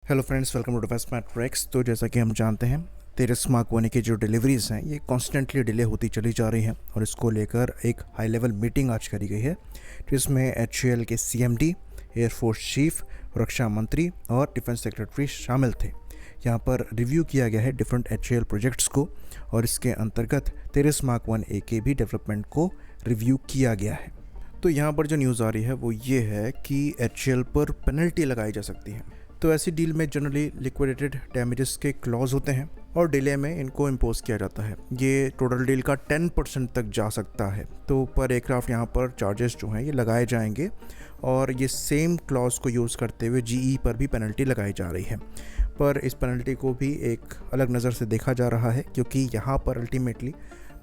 Hello friends, welcome to defence matrix. तो जैसा कि हम जानते हैं, तेरस मार्क 1 की जो डिलीवरीज़ हैं ये कॉन्स्टेंटली डिले होती चली जा रही हैं और इसको लेकर एक हाई लेवल मीटिंग आज करी गई है जिसमें एचएएल के सीएमडी, एयरफोर्स चीफ, रक्षा मंत्री और डिफेंस सेक्रेटरी शामिल थे। यहाँ पर रिव्यू किया गया है डिफरेंट एचएएल प्रोजेक्ट्स को और इसके अंतर्गत तेरस मार्क 1 के भी डेवलपमेंट को रिव्यू किया गया है। तो यहाँ पर जो न्यूज़ आ रही है वो ये है कि एचएएल पर पेनल्टी लगाई जा सकती है। तो ऐसी डील में जनरली लिक्विडेटेड डैमेजेस के क्लॉज होते हैं और डिले में इनको इम्पोज किया जाता है। ये टोटल डील का 10% तक जा सकता है। तो पर एयरक्राफ्ट यहाँ पर चार्जेस जो हैं ये लगाए जाएंगे और ये सेम क्लॉज को यूज़ करते हुए जीई पर भी पेनल्टी लगाई जा रही है। पर इस पेनल्टी को भी एक अलग नज़र से देखा जा रहा है क्योंकि यहाँ पर अल्टीमेटली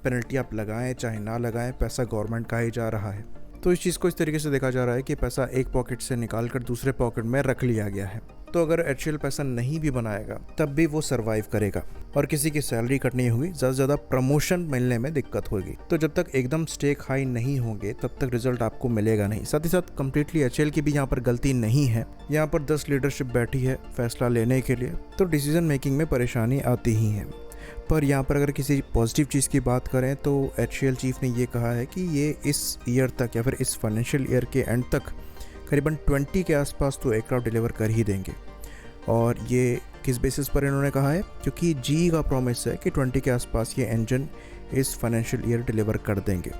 पेनल्टी आप लगाएं चाहे ना लगाएं, पैसा गवर्नमेंट का ही जा रहा है। तो इस चीज़ को इस तरीके से देखा जा रहा है कि पैसा एक पॉकेट से निकाल कर दूसरे पॉकेट में रख लिया गया है। तो अगर एचएएल पैसा नहीं भी बनाएगा तब भी वो सरवाइव करेगा और किसी की सैलरी कट नहीं होगी, ज़्यादा से ज़्यादा प्रमोशन मिलने में दिक्कत होगी। तो जब तक एकदम स्टेक हाई नहीं होंगे तब तक रिजल्ट आपको मिलेगा नहीं। साथ ही साथ कम्प्लीटली एचएएल की भी यहाँ पर गलती नहीं है। यहाँ पर 10 लीडरशिप बैठी है फैसला लेने के लिए, तो डिसीजन मेकिंग में परेशानी आती ही है। पर यहाँ पर अगर किसी पॉजिटिव चीज़ की बात करें तो एचएएल चीफ ने ये कहा है कि ये इस ईयर तक या फिर इस फाइनेंशियल ईयर के एंड तक करीबन 20 के आसपास तो एयरक्राफ्ट डिलीवर कर ही देंगे। और ये किस बेसिस पर इन्होंने कहा है, क्योंकि जी का प्रॉमिस है कि 20 के आसपास ये इंजन इस फाइनेंशियल ईयर डिलीवर कर देंगे।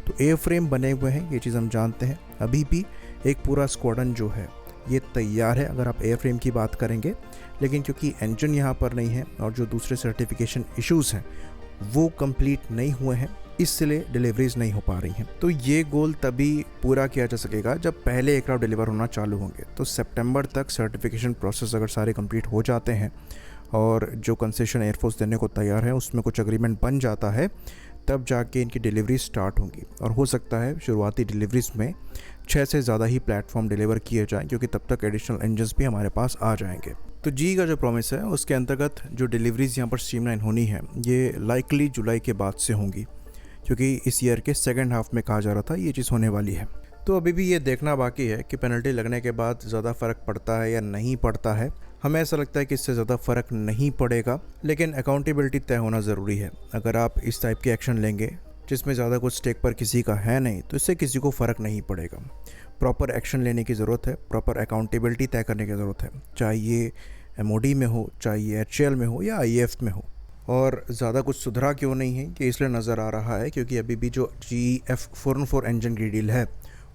तो एयर फ्रेम बने हुए हैं, ये चीज़ हम जानते हैं। अभी भी एक पूरा स्क्वाडन जो है ये तैयार है अगर आप एयर फ्रेम की बात करेंगे, लेकिन क्योंकि इंजन यहाँ पर नहीं है और जो दूसरे सर्टिफिकेशन इश्यूज़ हैं वो कंप्लीट नहीं हुए हैं, इसलिए डिलीवरीज नहीं हो पा रही हैं। तो ये गोल तभी पूरा किया जा सकेगा जब पहले एयरक्राफ्ट डिलीवर होना चालू होंगे। तो सितंबर तक सर्टिफिकेशन प्रोसेस अगर सारे कंप्लीट हो जाते हैं और जो कंसेशन एयरफोर्स देने को तैयार है उसमें कुछ एग्रीमेंट बन जाता है, तब जाके इनकी डिलीवरी स्टार्ट होंगी। और हो सकता है शुरुआती डिलीवरीज में 6 से ज़्यादा ही प्लेटफॉर्म डिलीवर किए जाएँ, क्योंकि तब तक एडिशनल इंजन्स भी हमारे पास आ जाएंगे। तो जी का जो प्रॉमिस है उसके अंतर्गत जो डिलीवरीज यहाँ पर स्ट्रीमलाइन होनी है ये लाइकली जुलाई के बाद से होंगी, क्योंकि इस ईयर के सेकंड हाफ में कहा जा रहा था ये चीज़ होने वाली है। तो अभी भी ये देखना बाकी है कि पेनल्टी लगने के बाद ज़्यादा फ़र्क पड़ता है या नहीं पड़ता है। हमें ऐसा लगता है कि इससे ज़्यादा फ़र्क नहीं पड़ेगा, लेकिन अकाउंटेबिलिटी तय होना ज़रूरी है। अगर आप इस टाइप के एक्शन लेंगे जिसमें ज़्यादा कुछ स्टेक पर किसी का है नहीं, तो इससे किसी को फ़र्क नहीं पड़ेगा। प्रॉपर एक्शन लेने की ज़रूरत है, प्रॉपर अकाउंटेबिलिटी तय करने की ज़रूरत है, चाहे ये एमओडी में हो, चाहे ये एचएएल में हो या आईएएफ में हो। और ज़्यादा कुछ सुधरा क्यों नहीं है कि इसलिए नज़र आ रहा है क्योंकि अभी भी जो GF414 इंजन की डील है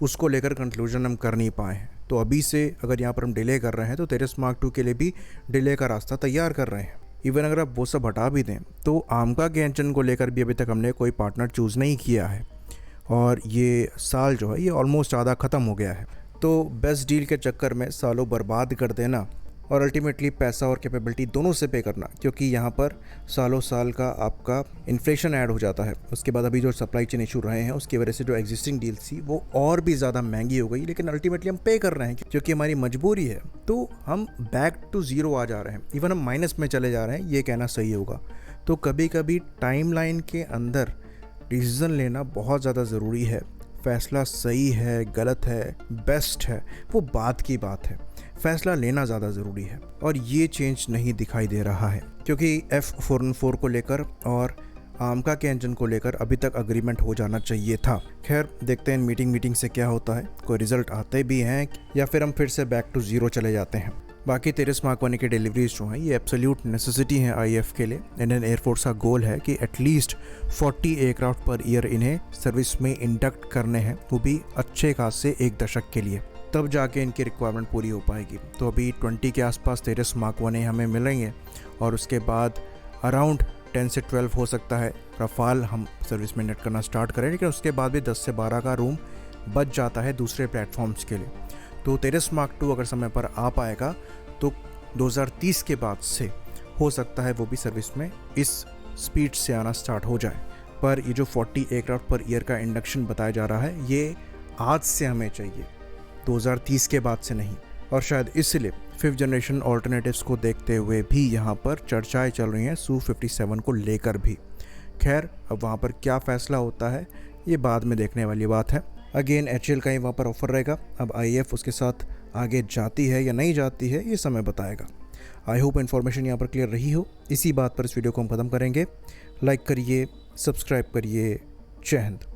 उसको लेकर कंक्लूजन हम कर नहीं पाए हैं। तो अभी से अगर यहाँ पर हम डिले कर रहे हैं तो तेरस मार्क 2 के लिए भी डिले का रास्ता तैयार कर रहे हैं। इवन अगर आप वो सब हटा भी दें तो आमका के इंजन को लेकर भी अभी तक हमने कोई पार्टनर चूज़ नहीं किया है और ये साल जो है ये ऑलमोस्ट आधा ख़त्म हो गया है। तो बेस्ट डील के चक्कर में सालों बर्बाद कर देना और अल्टीमेटली पैसा और कैपेबिलिटी दोनों से पे करना, क्योंकि यहाँ पर सालों साल का आपका इन्फ्लेशन ऐड हो जाता है। उसके बाद अभी जो सप्लाई चेन इशू रहे हैं उसकी वजह से जो एग्जिस्टिंग डील थी वो और भी ज़्यादा महंगी हो गई, लेकिन अल्टीमेटली हम पे कर रहे हैं क्योंकि हमारी मजबूरी है। तो हम बैक टू ज़ीरो आ जा रहे हैं, इवन हम माइनस में चले जा रहे हैं, ये कहना सही होगा। तो कभी कभी टाइमलाइन के अंदर डिसीज़न लेना बहुत ज़्यादा ज़रूरी है। फैसला सही है, गलत है, बेस्ट है, वो बात की बात है। फैसला लेना ज़्यादा ज़रूरी है और ये चेंज नहीं दिखाई दे रहा है, क्योंकि F414 को लेकर और आमका के इंजन को लेकर अभी तक अग्रीमेंट हो जाना चाहिए था। खैर देखते हैं मीटिंग से क्या होता है, कोई रिजल्ट आते भी हैं या फिर हम फिर से बैक टू ज़ीरो चले जाते हैं। बाकी तेरस मार्क 1 की डिलीवरीज जो हैं ये एब्सोल्यूट नेसेसिटी है आईएफ के लिए। इंडियन एयरफोर्स का गोल है कि एटलीस्ट 40 एयरक्राफ्ट पर ईयर इन्हें सर्विस में इंडक्ट करने हैं, वो भी अच्छे खासे 1 दशक के लिए, तब जाके इनकी रिक्वायरमेंट पूरी हो पाएगी। तो अभी 20 के आसपास तेरस मार्क 1 हमें मिलेंगे और उसके बाद अराउंड 10 से 12 हो सकता है रफाल हम सर्विस में इंडक्ट करना स्टार्ट करें, लेकिन उसके बाद भी 10 से 12 का रूम बच जाता है दूसरे प्लेटफॉर्म्स के लिए। तो तेरस मार्क 2 अगर समय पर आ पाएगा तो 2030 के बाद से हो सकता है वो भी सर्विस में इस स्पीड से आना स्टार्ट हो जाए। पर ये जो 40 एयरक्राफ्ट पर ईयर का इंडक्शन बताया जा रहा है ये आज से हमें चाहिए, 2030 के बाद से नहीं। और शायद इसलिए 5th जनरेशन ऑल्टरनेटिव्स को देखते हुए भी यहाँ पर चर्चाएं चल रही हैं Su-57 को लेकर भी। खैर अब वहाँ पर क्या फ़ैसला होता है ये बाद में देखने वाली बात है। अगेन एचएएल का ही वहाँ पर ऑफर रहेगा। अब आईएएफ उसके साथ आगे जाती है या नहीं जाती है ये समय बताएगा। आई होप इन्फॉर्मेशन यहाँ पर क्लियर रही हो। इसी बात पर इस वीडियो को हम ख़त्म करेंगे। लाइक करिए, सब्सक्राइब करिए। जय हिंद।